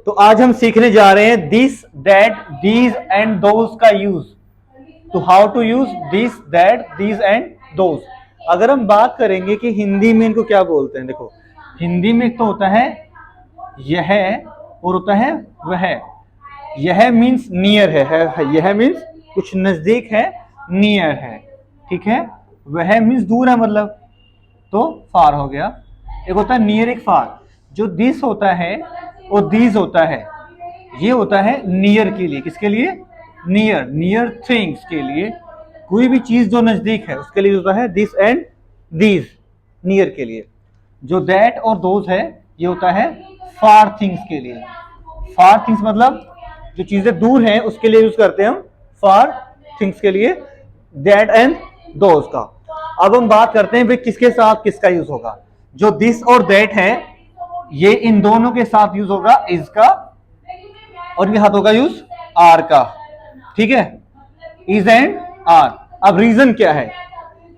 तो आज हम सीखने जा रहे हैं this, that, these and those का यूज। तो how to use this, that, these and those. अगर हम बात करेंगे कि हिंदी में इनको क्या बोलते हैं, देखो हिंदी में तो होता है यह और होता है वह। यह मीन्स नियर है, यह मीन्स कुछ नजदीक है, नियर है, ठीक है। वह मीन्स दूर है, मतलब तो फार हो गया। एक होता है नियर, एक फार। जो दिस होता है और दीज होता है, ये होता है नियर के लिए। किसके लिए? नियर, नियर थिंग्स के लिए। कोई भी चीज जो नजदीक है उसके लिए होता है दिस एंड दीज, नियर के लिए। जो दैट और दोज है ये होता है फार थिंग्स के लिए। फार थिंग्स मतलब जो चीजें दूर हैं उसके लिए यूज करते हैं हम फार थिंग्स के लिए, दैट एंड दोज का। अब हम बात करते हैं भाई किसके साथ किसका यूज होगा। जो दिस और दैट है ये इन दोनों के साथ यूज होगा इज का, और इनके हाथ होगा यूज आर का, ठीक है। Is and are. अब रीजन क्या है?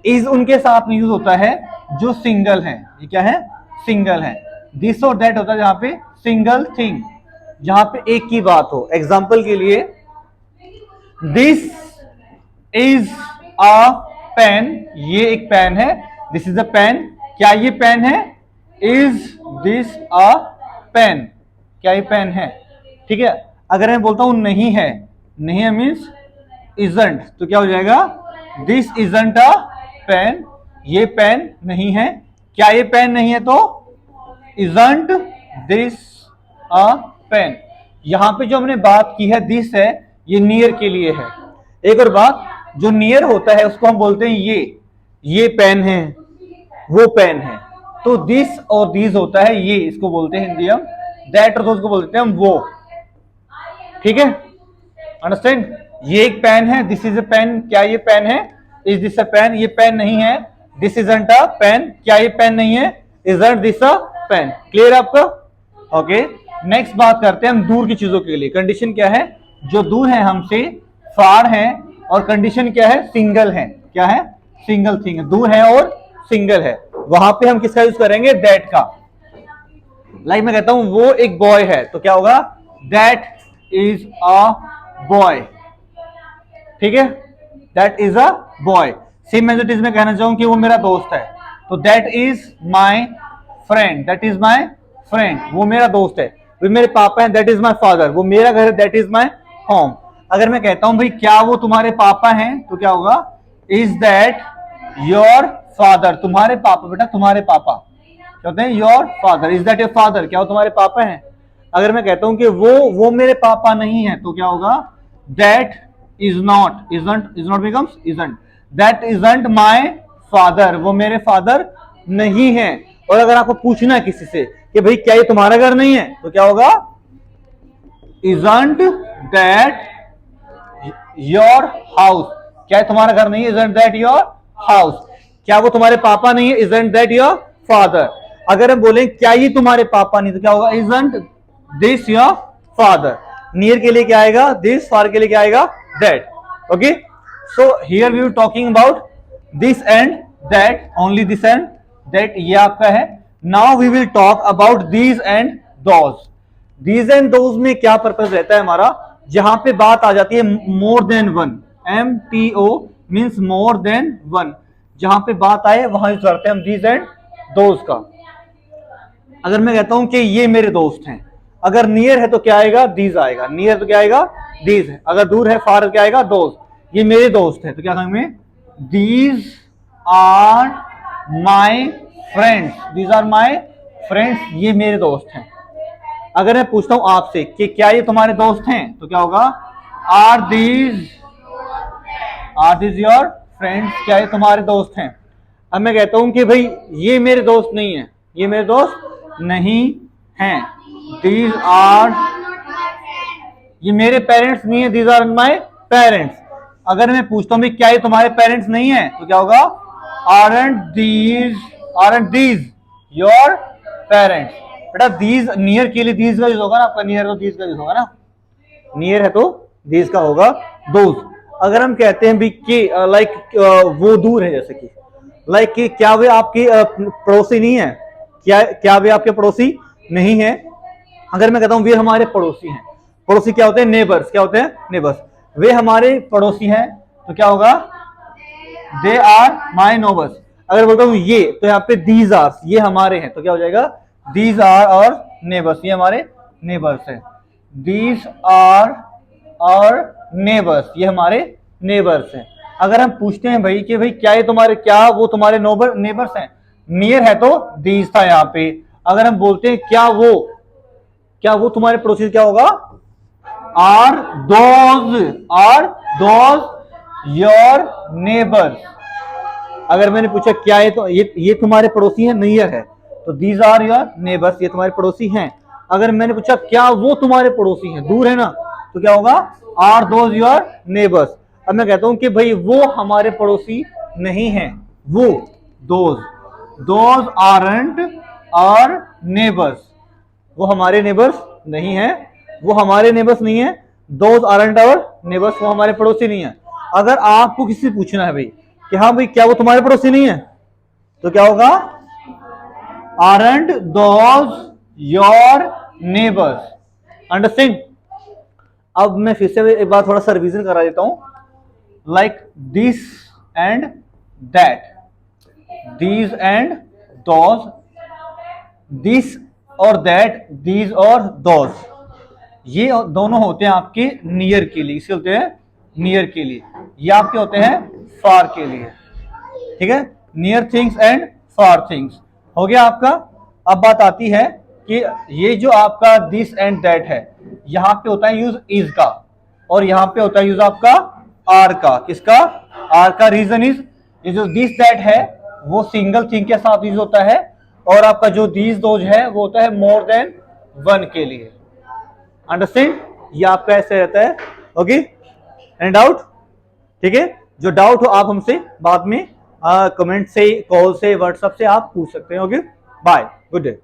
इज उनके साथ में यूज होता है जो सिंगल है। ये क्या है? सिंगल है। दिस और दैट होता है जहां पे सिंगल थिंग, जहां पे एक की बात हो। एग्जाम्पल के लिए दिस इज अ पेन, ये एक पेन है। दिस इज अ पेन, क्या ये पेन है? इज दिस अ पेन, क्या ये पेन है? ठीक है। अगर मैं बोलता हूं नहीं है, नहीं है मीन्स इजंट, तो क्या हो जाएगा? दिस इजंट अ पेन, ये पेन नहीं है। क्या ये पेन नहीं है? तो इजंट दिस अ पेन। यहां पे जो हमने बात की है दिस है, ये नियर के लिए है। एक और बात, जो नियर होता है उसको हम बोलते हैं ये पेन है, वो पेन है। तो दिस और दीज होता है ये, इसको बोलते हैं हिंदी हम। दैट और दोज को बोलते हैं हम वो, ठीक है। अंडरस्टैंड? ये एक पेन है, दिस इज अ पेन, क्या ये पेन है? इज दिस अ पेन, ये पेन नहीं है। दिस इजंट अ पेन, क्या ये पेन नहीं है? Isn't this a pen. Clear आपका? ओके। नेक्स्ट बात करते हैं हम दूर की चीजों के लिए। कंडीशन क्या है? जो दूर है हमसे, फार है, और कंडीशन क्या है? सिंगल है। क्या है? सिंगल थिंग, दूर है और सिंगल है। वहां पे हम किसका यूज करेंगे? दैट का। लाइक मैं कहता हूं वो एक बॉय है, तो क्या होगा? दैट इज अ बॉय, ठीक है। That is a boy. Same method में कहना चाहूं कि वो मेरा दोस्त है, तो that is my friend, that is my friend, वो मेरा दोस्त है। वो मेरे पापा हैं, दैट इज माई फादर, वो मेरा घर है, दैट इज माई होम। अगर मैं कहता हूं भाई क्या वो तुम्हारे पापा हैं, तो क्या होगा? इज दैट योर फादर, तुम्हारे पापा, बेटा तुम्हारे पापा क्या होते हैं? Your father. Is that your father, क्या वो तुम्हारे पापा हैं? अगर मैं कहता हूं कि वो मेरे पापा नहीं है, तो क्या होगा? That is not, is not becomes isn't, that isn't my father, वो मेरे फादर नहीं है। और अगर आपको पूछना है किसी से कि भाई क्या ये तुम्हारा घर नहीं है, तो क्या होगा? इजंट दैट योर हाउस, क्या तुम्हारा घर नहीं है? Isn't that your house. क्या वो तुम्हारे पापा नहीं है? Isn't that your father. अगर हम बोलें क्या ये तुम्हारे पापा नहीं, तो क्या होगा? Isn't this your father. Near के लिए क्या आएगा? दिस, फार के लिए क्या आएगा? That. Okay. So here we are talking about this and that, only this and that, ये आपका है। Now we will talk about these and those. These and those में क्या पर्पस रहता है हमारा? जहां पे बात आ जाती है more than one, MTO means more than one, जहां पे बात आए वहां यूज करते हैं हम दीज एंड दोज का। अगर मैं कहता हूं कि ये मेरे दोस्त हैं, अगर नियर है तो क्या आएगा? दीज आएगा। नियर तो क्या आएगा? दीज है। अगर दूर है, फार, क्या आएगा? दोस्त। ये मेरे दोस्त है, तो क्या कहेंगे? These are my friends, these are my friends, ये मेरे दोस्त हैं। अगर मैं पूछता हूं आपसे कि क्या ये तुम्हारे दोस्त हैं, तो क्या होगा? आर दीज योर फ्रेंड्स, क्या ये तुम्हारे दोस्त हैं? अब मैं कहता हूं कि भाई ये मेरे दोस्त नहीं है, ये मेरे दोस्त नहीं हैं। दीज आर, ये मेरे पेरेंट्स नहीं है, दीज आर माई पेरेंट्स। अगर मैं पूछता हूं क्या ये तुम्हारे पेरेंट्स नहीं है, तो क्या होगा? Aren't these your parents. बेटा दीज नियर के लिए दीज का यूज होगा ना आपका, नियर तो दीज का यूज होगा ना, नियर है तो दीज का होगा दोज। अगर हम कहते हैं भी कि लाइक वो दूर है, जैसे कि लाइक कि क्या वे आपके पड़ोसी नहीं है, क्या वे आपके पड़ोसी नहीं है? अगर मैं कहता हूं वे हमारे पड़ोसी हैं, पड़ोसी क्या होते हैं? नेबर्स। क्या होते हैं? नेबर्स। वे हमारे पड़ोसी हैं तो क्या होगा? They are my neighbours. अगर बोलता हूं ये, तो यहाँ पे दीज आर, ये हमारे हैं, तो क्या हो जाएगा? दीज आर और नेबर्स, ये हमारे नेबर्स हैं। दीज आर और नेबर्स, ये हमारे नेबर्स हैं। अगर हम पूछते हैं भाई कि भाई क्या ये तुम्हारे, क्या वो तुम्हारे नेबर्स हैं? नियर है तो दीज था यहाँ पे। अगर हम बोलते हैं क्या वो तुम्हारे पड़ोसी, क्या होगा? Are those your neighbours. अगर मैंने पूछा क्या ये, तो ये तुम्हारे पड़ोसी हैं, नियर है, तो दीज आर योर नेबर्स, ये तुम्हारे पड़ोसी हैं। अगर मैंने पूछा क्या वो तुम्हारे पड़ोसी हैं, दूर है ना, तो क्या होगा? Are those your neighbours. अब मैं कहता हूं कि भाई वो हमारे पड़ोसी नहीं हैं, वो दोज आरंट आर नेबर्स, वो हमारे नेबर्स नहीं है, वो हमारे नेबर्स नहीं है। दोज आरंट आवर नेबर्स, वो हमारे पड़ोसी नहीं है। अगर आपको किसी से पूछना है भाई कि हाँ भाई क्या वो तुम्हारे पड़ोसी नहीं है, तो क्या होगा? Aren't those your neighbours. Understand? अब मैं फिर से एक बार थोड़ा सा रिवीजन करा देता हूं। Like this and that, these and those, this और दैट, दीज और दोज, ये दोनों होते हैं आपके नियर के लिए, इसे होते हैं नियर के लिए। ये आपके होते हैं फार के लिए। ठीक है? Near things and far things हो गया आपका। अब बात आती है कि ये जो आपका दिस एंड दैट है, यहां पे होता है यूज इज का, और यहां पे होता है यूज आपका आर का। किसका? आर का। रीजन इज, ये जो दिस दैट है वो सिंगल थिंग के साथ यूज होता है, और आपका जो दीज दोज है वो होता है मोर देन वन के लिए। अंडरस्टैंड? ये आपका ऐसे रहता है। ओके? Any doubt? ठीक है? जो डाउट हो आप हमसे बाद में कमेंट से, कॉल से, व्हाट्सएप से आप पूछ सकते हैं। ओके? Bye, good day.